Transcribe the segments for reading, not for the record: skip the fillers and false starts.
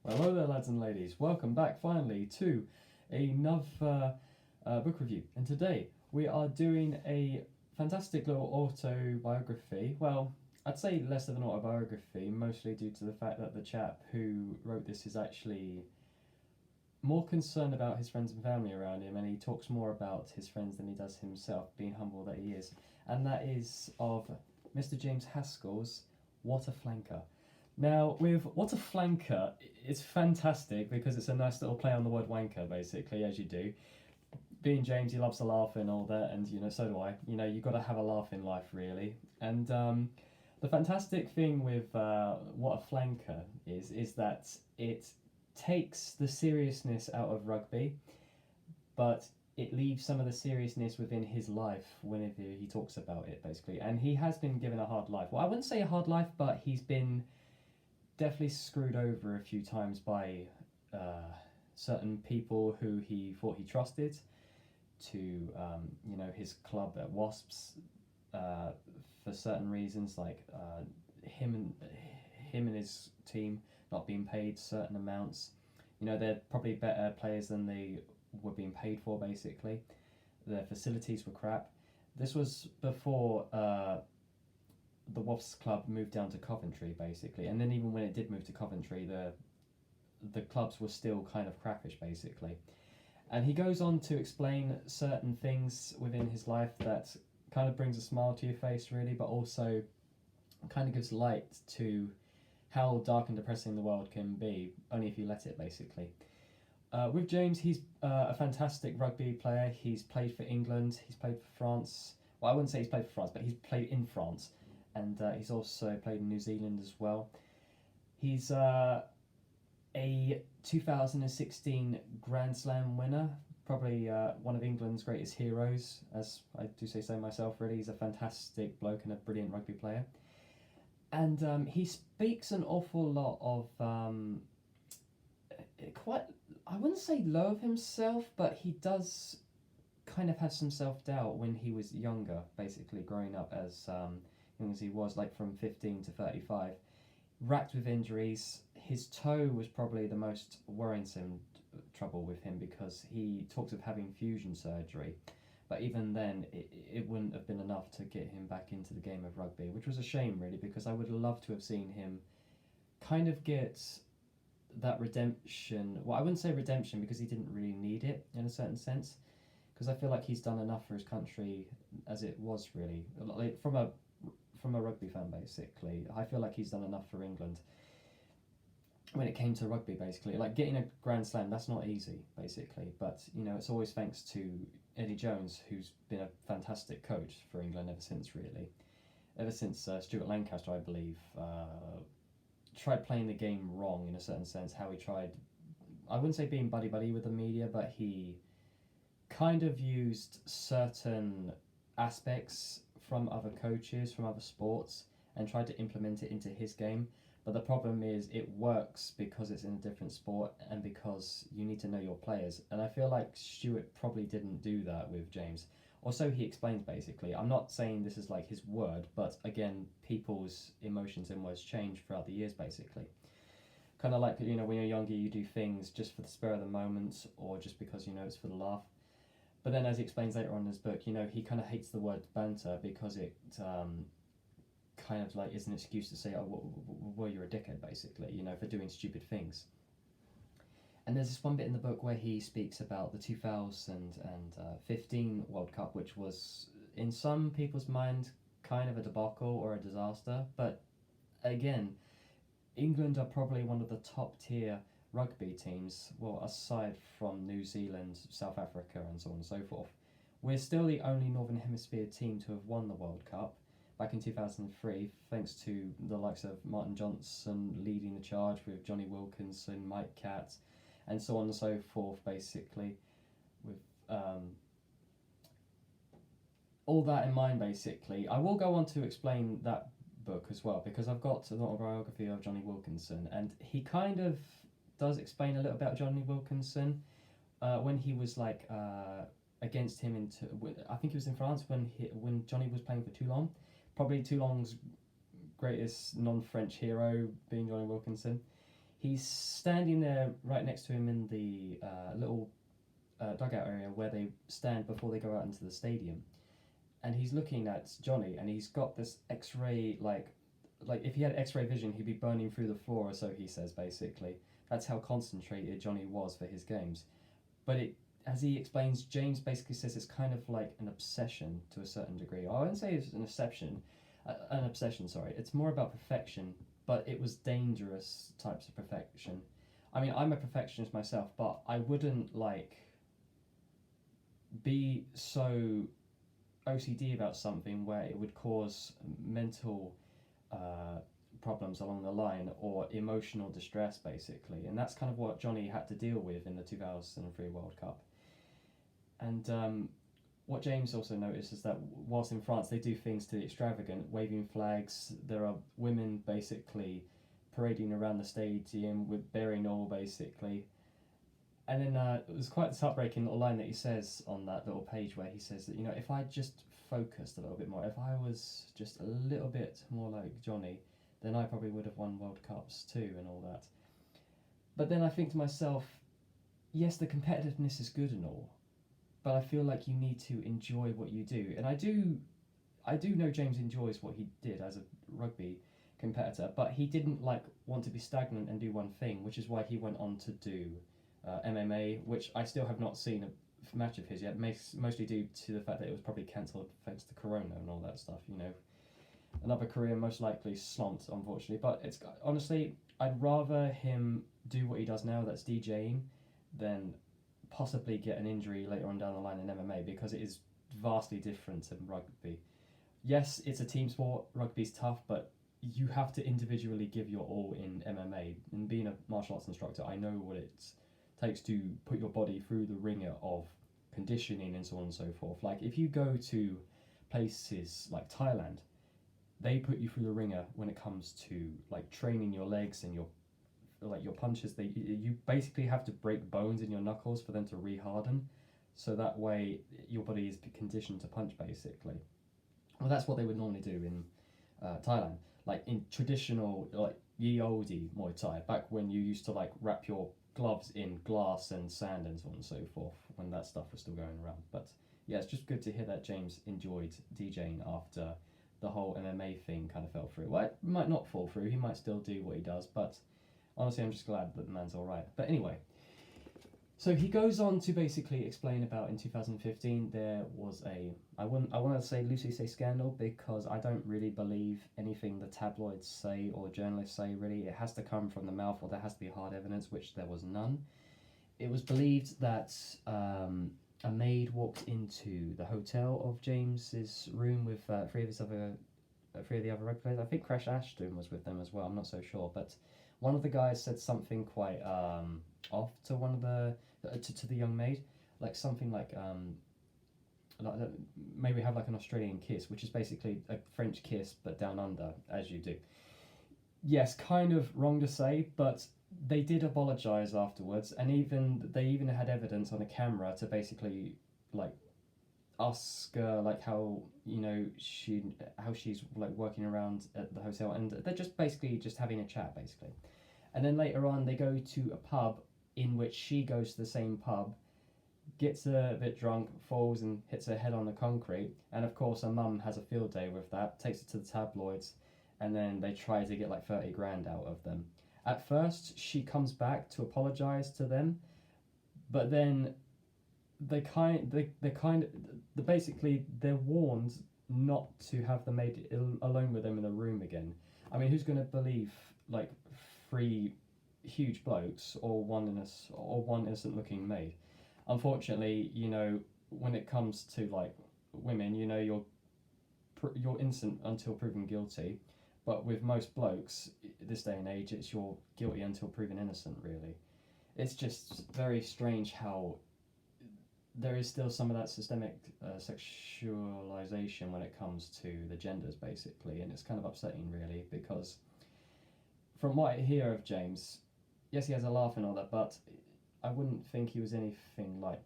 Hello there, lads and ladies. Welcome back finally to another book review. And today we are doing a fantastic little autobiography. Well, I'd say less of an autobiography, mostly due to the fact that the chap who wrote this is actually more concerned about his friends and family around him, and he talks more about his friends than he does himself, being humble that he is. And that is of Mr. James Haskell's What a Flanker. Now, with What a Flanker, it's fantastic because it's a nice little play on the word wanker, basically, as you do. Being James, he loves to laugh and all that, and so do I. You've got to have a laugh in life, really. And the fantastic thing with What a Flanker is that it takes the seriousness out of rugby, but it leaves some of the seriousness within his life whenever he talks about it, basically. And he has been given a hard life. Well, I wouldn't say a hard life, but he's been definitely screwed over a few times by certain people who he thought he trusted, to his club at Wasps, for certain reasons, like him and his team not being paid certain amounts. They're probably better players than they were being paid for, basically. Their facilities were crap. This was before the Wasps club moved down to Coventry, basically, and then even when it did move to Coventry, the clubs were still kind of crappish, basically. And he goes on to explain certain things within his life that kind of brings a smile to your face, really, but also kind of gives light to how dark and depressing the world can be, only if you let it, basically. With James, he's a fantastic rugby player. He's played for England, he's played for France. Well, I wouldn't say he's played for France, but he's played in France. And he's also played in New Zealand as well. He's a 2016 Grand Slam winner, probably one of England's greatest heroes, as I do say so myself, really. He's a fantastic bloke and a brilliant rugby player. And he speaks an awful lot of quite, I wouldn't say low of himself, but he does kind of have some self-doubt when he was younger, basically growing up as young as he was, like from 15 to 35, racked with injuries. His toe was probably the most worrisome trouble with him, because he talks of having fusion surgery, but even then it wouldn't have been enough to get him back into the game of rugby, which was a shame, really, because I would love to have seen him kind of get that redemption. Well, I wouldn't say redemption, because he didn't really need it in a certain sense, because I feel like he's done enough for his country as it was, really. Like, from a rugby fan, basically, I feel like he's done enough for England when it came to rugby, basically. Like, getting a Grand Slam, that's not easy, basically, but it's always thanks to Eddie Jones, who's been a fantastic coach for England ever since, really. Ever since Stuart Lancaster, I believe, tried playing the game wrong in a certain sense. How he tried, I wouldn't say being buddy-buddy with the media, but he kind of used certain aspects from other coaches, from other sports, and tried to implement it into his game. But the problem is, it works because it's in a different sport and because you need to know your players. And I feel like Stuart probably didn't do that with James. Or so he explains, basically. I'm not saying this is like his word, but again, people's emotions and words change throughout the years, basically. Kind of like, when you're younger, you do things just for the spur of the moment, or just because, it's for the laugh. But then, as he explains later on in his book, he kind of hates the word banter, because it kind of like is an excuse to say, oh, well, you're a dickhead, basically, for doing stupid things. And there's this one bit in the book where he speaks about the 2015 World Cup, which was, in some people's mind, kind of a debacle or a disaster. But again, England are probably one of the top tier rugby teams, well, aside from New Zealand, South Africa, and so on and so forth. We're still the only Northern Hemisphere team to have won the World Cup back in 2003, thanks to the likes of Martin Johnson leading the charge, with Jonny Wilkinson, Mike Catt, and so on and so forth, basically. With all that in mind, basically, I will go on to explain that book as well, because I've got an autobiography of Jonny Wilkinson, and he kind of does explain a little about Jonny Wilkinson when he was like against him I think it was in France when Jonny was playing for Toulon, probably Toulon's greatest non-French hero being Jonny Wilkinson. He's standing there right next to him in the little dugout area where they stand before they go out into the stadium, and he's looking at Jonny, and he's got this X-ray like if he had X-ray vision, he'd be burning through the floor, or so he says. Basically, that's how concentrated Jonny was for his games. But as he explains, James basically says it's kind of like an obsession to a certain degree. I wouldn't say it's an obsession. Sorry, it's more about perfection, but it was dangerous types of perfection. I mean, I'm a perfectionist myself, but I wouldn't be so OCD about something where it would cause mental problems along the line or emotional distress, basically. And that's kind of what Jonny had to deal with in the 2003 World Cup. And what James also noticed is that whilst in France they do things to the extravagant, waving flags, there are women basically parading around the stadium with bearing all, basically. And then it was quite this heartbreaking little line that he says on that little page where he says that, if I just focused a little bit more, if I was just a little bit more like Jonny, then I probably would have won World Cups too and all that. But then I think to myself, yes, the competitiveness is good and all, but I feel like you need to enjoy what you do. And I do know James enjoys what he did as a rugby competitor, but he didn't want to be stagnant and do one thing, which is why he went on to do MMA, which I still have not seen a match of his yet, mostly due to the fact that it was probably cancelled thanks to Corona and all that stuff. Another career most likely slumped, unfortunately. But it's honestly, I'd rather him do what he does now, that's DJing, than possibly get an injury later on down the line in MMA, because it is vastly different to rugby. Yes, it's a team sport, rugby's tough, but you have to individually give your all in MMA. And being a martial arts instructor, I know what it takes to put your body through the ringer of conditioning and so on and so forth. Like if you go to places like Thailand, they put you through the ringer when it comes to training your legs and your punches. You basically have to break bones in your knuckles for them to re-harden, so that way your body is conditioned to punch, basically. Well, that's what they would normally do in Thailand, in traditional ye olde Muay Thai, back when you used to wrap your gloves in glass and sand and so on and so forth, when that stuff was still going around. But yeah, it's just good to hear that James enjoyed DJing after the whole MMA thing kind of fell through. Well, it might not fall through, he might still do what he does, but honestly I'm just glad that the man's alright. But anyway, so he goes on to basically explain about in 2015 there was I want to say loosely say scandal, because I don't really believe anything the tabloids say or journalists say, really. It has to come from the mouth, or there has to be hard evidence, which there was none. It was believed that a maid walked into the hotel of James's room with three of the other rugby players. I think Crash Ashton was with them as well, I'm not so sure, but one of the guys said something quite off to one of the to the young maid, something maybe have an Australian kiss, which is basically a French kiss but down under, as you do. Yes, kind of wrong to say, but they did apologise afterwards, and they even had evidence on a camera to basically ask how she's working around at the hotel, and they're just basically just having a chat, basically. And then later on they go to a pub in which she goes to the same pub, gets a bit drunk, falls and hits her head on the concrete, and of course her mum has a field day with that, takes it to the tabloids, and then they try to get 30 grand out of them. At first she comes back to apologise to them, but then basically they're warned not to have the maid alone with them in a room again. I mean, who's going to believe three huge blokes or one innocent looking maid? Unfortunately, when it comes to women, you're innocent until proven guilty, but with most blokes this day and age, it's you're guilty until proven innocent, really. It's just very strange how there is still some of that systemic sexualization when it comes to the genders, basically, and it's kind of upsetting, really, because from what I hear of James, yes, he has a laugh and all that, but I wouldn't think he was anything like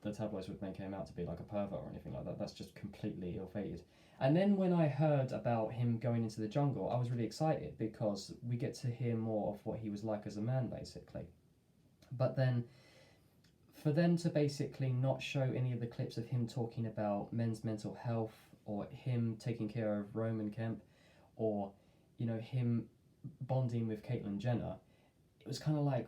the tabloids would make him out to be, like a pervert or anything like that. That's just completely ill-fated. And then when I heard about him going into the jungle, I was really excited because we get to hear more of what he was like as a man, basically. But then for them to basically not show any of the clips of him talking about men's mental health or him taking care of Roman Kemp or, him bonding with Caitlyn Jenner, it was kind of like,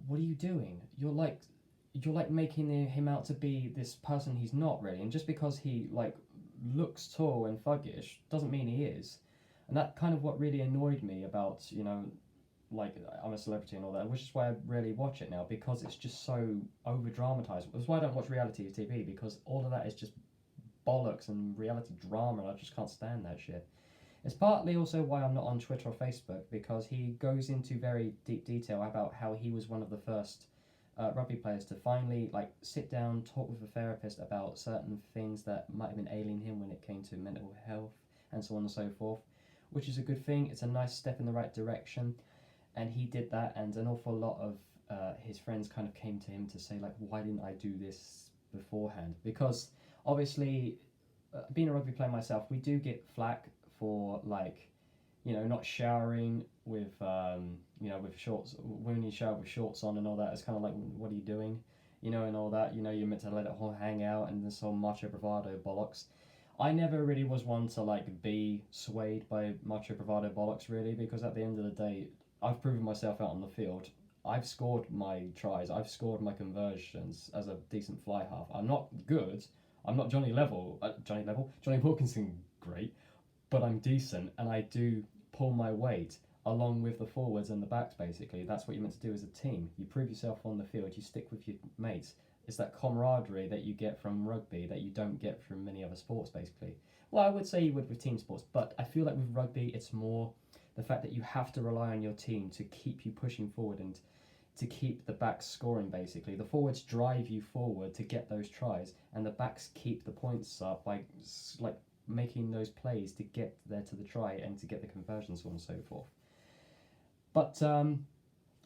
what are you doing? You're like making him out to be this person he's not really, and just because he like looks tall and thuggish doesn't mean he is. And that kind of what really annoyed me about, like I'm a celebrity and all that, which is why I rarely watch it now, because it's just so over dramatized. That's why I don't watch reality TV, because all of that is just bollocks and reality drama, and I just can't stand that shit. It's partly also why I'm not on Twitter or Facebook, because he goes into very deep detail about how he was one of the first rugby players to finally like sit down, talk with a therapist about certain things that might have been ailing him when it came to mental health and so on and so forth, which is a good thing. It's a nice step in the right direction, and he did that, and an awful lot of his friends kind of came to him to say like, why didn't I do this beforehand? Because obviously, being a rugby player myself, we do get flack for like, not showering with with shorts, when you shower with shorts on and all that. It's kind of like, what are you doing, and all that. You're meant to let it all hang out, and this whole macho bravado bollocks. I never really was one to like be swayed by macho bravado bollocks, really, because at the end of the day, I've proven myself out on the field. I've scored my tries. I've scored my conversions as a decent fly half. I'm not good. I'm not Johnny Wilkinson great, but I'm decent, and I do pull my weight along with the forwards and the backs, basically. That's what you're meant to do as a team. You prove yourself on the field, you stick with your mates. It's that camaraderie that you get from rugby that you don't get from many other sports, basically. Well, I would say you would with team sports, but I feel like with rugby, it's more the fact that you have to rely on your team to keep you pushing forward and to keep the backs scoring, basically. The forwards drive you forward to get those tries, and the backs keep the points up by like making those plays to get there to the try and to get the conversions, so on and so forth. But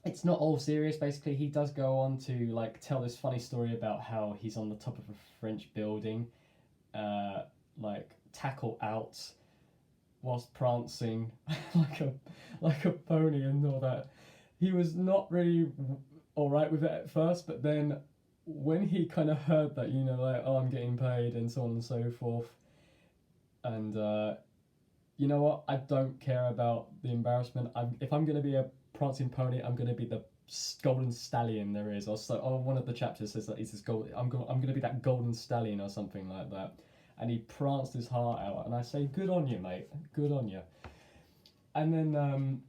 it's not all serious. Basically, he does go on to like tell this funny story about how he's on the top of a French building, like tackle out whilst prancing like a pony and all that. He was not really all right with it at first, but then when he kind of heard that, like, oh, I'm getting paid and so on and so forth, and you know what? I don't care about the embarrassment. If I'm going to be a prancing pony, I'm going to be the golden stallion there is. Or one of the chapters says that he's this gold. I'm going to be that golden stallion or something like that. And he pranced his heart out, and I say, good on you, mate. Good on you. And then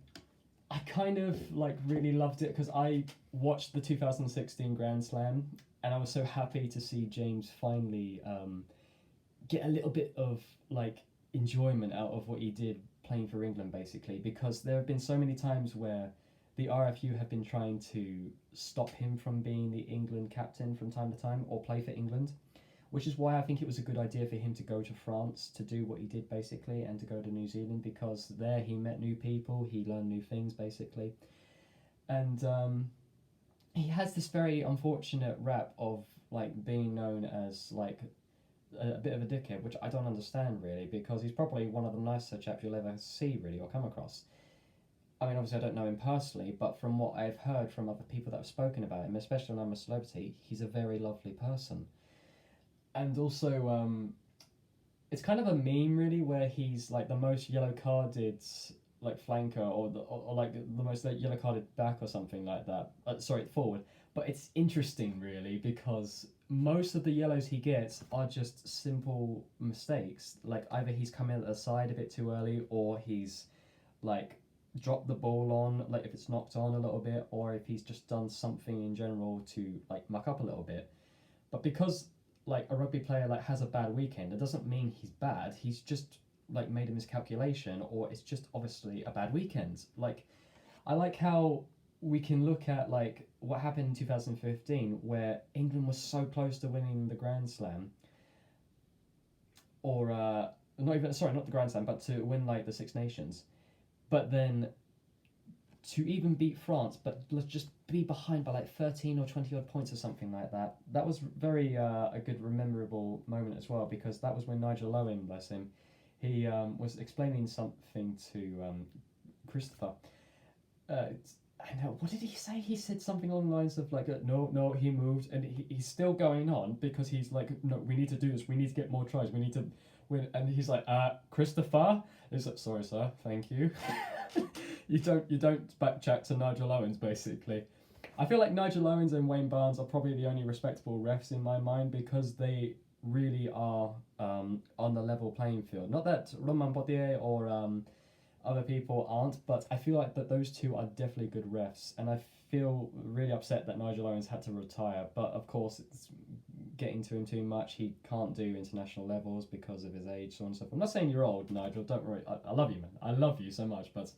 I kind of like really loved it because I watched the 2016 Grand Slam, and I was so happy to see James finally get a little bit of like enjoyment out of what he did playing for England, basically, because there have been so many times where the RFU have been trying to stop him from being the England captain from time to time or play for England, which is why I think it was a good idea for him to go to France to do what he did, basically, and to go to New Zealand, because there he met new people, he learned new things, basically. And he has this very unfortunate rap of like being known as like a bit of a dickhead, which I don't understand really, because he's probably one of the nicer chaps you'll ever see, really, or come across. I mean, obviously I don't know him personally, but from what I've heard from other people that have spoken about him, especially when I'm a celebrity, he's a very lovely person. And also, it's kind of a meme really, where he's like the most yellow carded like flanker, or like the most like, yellow carded back or something like that. Forward. But it's interesting really, because most of the yellows he gets are just simple mistakes. Like either he's come in at the side a bit too early, or he's like dropped the ball on, like if it's knocked on a little bit, or if he's just done something in general to like muck up a little bit. But because like a rugby player like has a bad weekend, it doesn't mean he's bad. He's just like made a miscalculation, or it's just obviously a bad weekend. Like I like how we can look at like what happened in 2015, where England was so close to winning the Grand Slam, or not the Grand Slam, but to win like the Six Nations, but then to even beat France, but let's just be behind by like 13 or 20 odd points or something like that. That was very a good, memorable moment as well, because that was when Nigel Owen, bless him, He was explaining something to Christopher. I know, what did he say? He said something along the lines of like, no, no, he moved, and he's still going on because he's like, no, we need to do this. We need to get more tries. We need to win. And he's like, Christopher. He's like, sorry, sir, thank you. you don't backtrack to Nigel Owens, basically. I feel like Nigel Owens and Wayne Barnes are probably the only respectable refs in my mind because they really are on the level playing field. Not that Romain Baudier or other people aren't, but I feel like that those two are definitely good refs, and I feel really upset that Nigel Owens had to retire, but of course it's getting to him too much. He can't do international levels because of his age, so on and so forth. I'm not saying you're old, Nigel, don't worry, I love you, man, I love you so much, but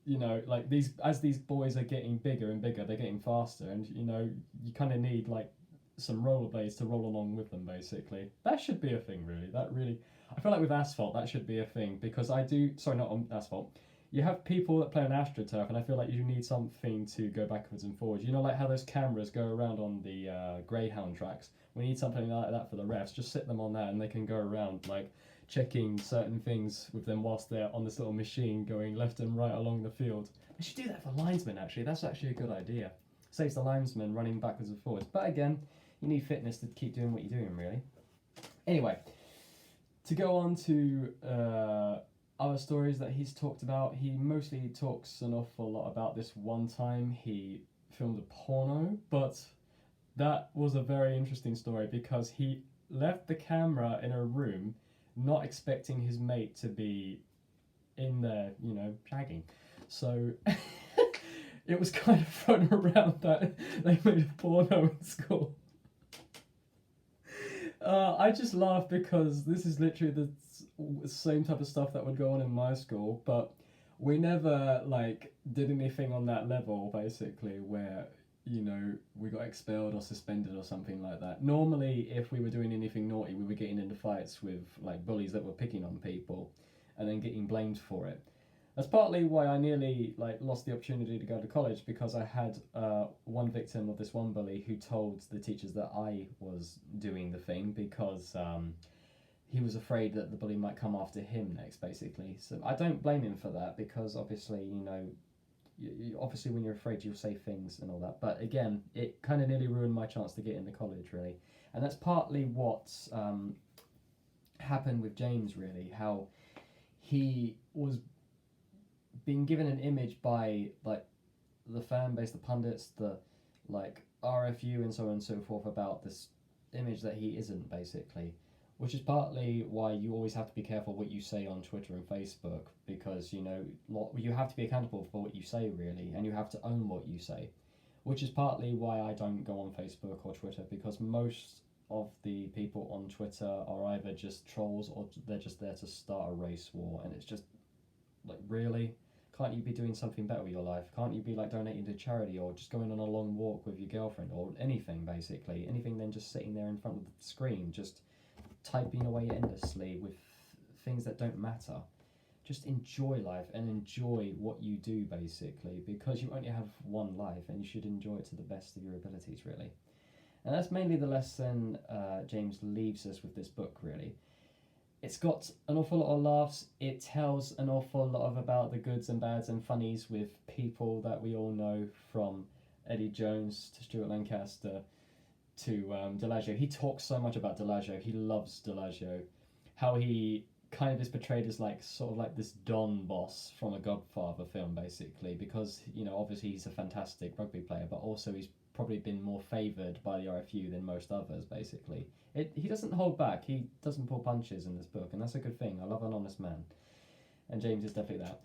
you know, like as these boys are getting bigger and bigger, they're getting faster, and you know, you kind of need like some rollerblades to roll along with them, basically. That should be a thing, really. That really, I feel like with asphalt, that should be a thing, because sorry, not on asphalt. You have people that play on AstroTurf, and I feel like you need something to go backwards and forwards. You know, like how those cameras go around on the Greyhound tracks? We need something like that for the refs. Just sit them on that, and they can go around, like, checking certain things with them whilst they're on this little machine going left and right along the field. They should do that for linesmen, actually. That's actually a good idea. Saves the linesmen running backwards and forwards. But again, you need fitness to keep doing what you're doing, really. Anyway, to go on to other stories that he's talked about, he mostly talks an awful lot about this one time he filmed a porno, but that was a very interesting story because he left the camera in a room not expecting his mate to be in there, you know, shagging. So it was kind of thrown around that they made a porno in school. I just laugh because this is literally the same type of stuff that would go on in my school, but we never like did anything on that level, basically, where, you know, we got expelled or suspended or something like that. Normally, if we were doing anything naughty, we were getting into fights with like bullies that were picking on people and then getting blamed for it. That's partly why I nearly like lost the opportunity to go to college, because I had one victim of this one bully who told the teachers that I was doing the thing because he was afraid that the bully might come after him next, basically. So I don't blame him for that, because obviously, you know, obviously when you're afraid you'll say things and all that. But again, it kind of nearly ruined my chance to get into college, really. And that's partly what happened with James, really, how he was being given an image by like the fan base, the pundits, the like RFU and so on and so forth about this image that he isn't, basically, which is partly why you always have to be careful what you say on Twitter and Facebook, because, you know, you have to be accountable for what you say, really, and you have to own what you say, which is partly why I don't go on Facebook or Twitter, because most of the people on Twitter are either just trolls or they're just there to start a race war, and it's just like, really? Can't you be doing something better with your life? Can't you be like donating to charity or just going on a long walk with your girlfriend or anything, basically? Anything than just sitting there in front of the screen, just typing away endlessly with things that don't matter. Just enjoy life and enjoy what you do, basically, because you only have one life and you should enjoy it to the best of your abilities, really. And that's mainly the lesson James leaves us with this book, really. It's got an awful lot of laughs. It tells an awful lot about the goods and bads and funnies with people that we all know, from Eddie Jones to Stuart Lancaster to Delagio. He talks so much about Delagio. He loves Delagio. How he kind of is portrayed as like sort of like this Don boss from a Godfather film, basically, because, you know, obviously he's a fantastic rugby player, but also he's probably been more favoured by the RFU than most others, basically. He doesn't hold back. He doesn't pull punches in this book, and that's a good thing. I love an honest man, and James is definitely that.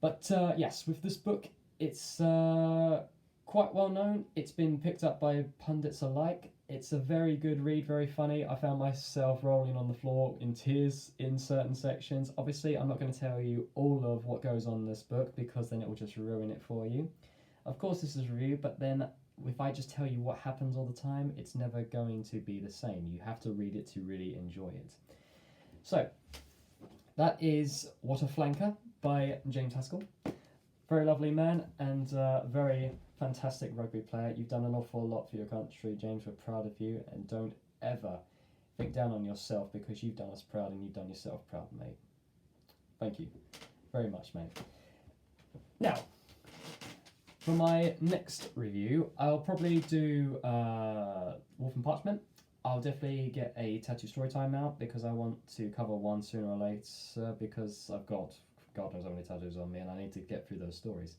But yes, with this book, it's quite well known. It's been picked up by pundits alike. It's a very good read, very funny. I found myself rolling on the floor in tears in certain sections. Obviously, I'm not going to tell you all of what goes on in this book, because then it will just ruin it for you. Of course, this is a review, but then if I just tell you what happens all the time, it's never going to be the same. You have to read it to really enjoy it. So, that is What a Flanker by James Haskell. Very lovely man, and very fantastic rugby player. You've done an awful lot for your country, James. We're proud of you, and don't ever think down on yourself, because you've done us proud and you've done yourself proud, mate. Thank you very much, mate. Now, for my next review, I'll probably do Wolf and Parchment. I'll definitely get a Tattoo Storytime out, because I want to cover one sooner or later, because I've got God knows how many tattoos on me and I need to get through those stories.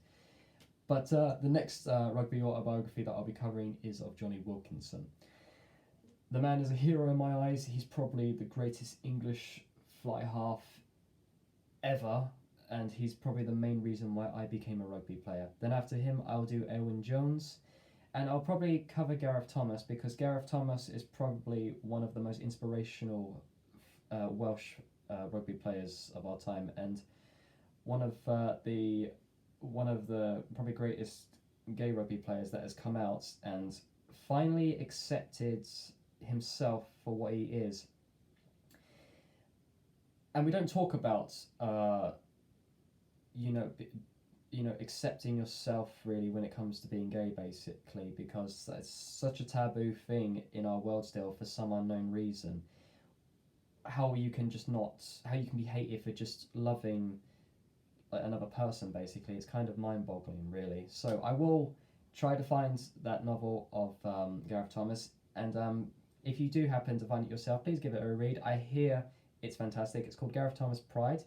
But the next rugby autobiography that I'll be covering is of Jonny Wilkinson. The man is a hero in my eyes. He's probably the greatest English fly half ever, and he's probably the main reason why I became a rugby player. Then after him, I'll do Elwyn Jones, and I'll probably cover Gareth Thomas, because Gareth Thomas is probably one of the most inspirational Welsh rugby players of our time, and one of the probably greatest gay rugby players that has come out and finally accepted himself for what he is. And we don't talk about accepting yourself really when it comes to being gay, basically, because that's such a taboo thing in our world still for some unknown reason. How you can be hated for just loving another person, basically, it's kind of mind-boggling, really. So I will try to find that novel of Gareth Thomas, and if you do happen to find it yourself, please give it a read. I hear it's fantastic. It's called Gareth Thomas Pride,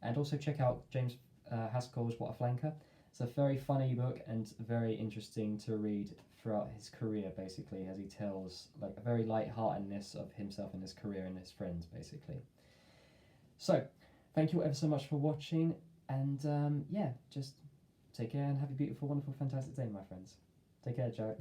and also check out James Haskell's What a Flanker. It's a very funny book and very interesting to read throughout his career, basically, as he tells like a very light-heartedness of himself and his career and his friends, basically. So thank you ever so much for watching, and yeah, just take care and have a beautiful, wonderful, fantastic day, my friends. Take care, Jared.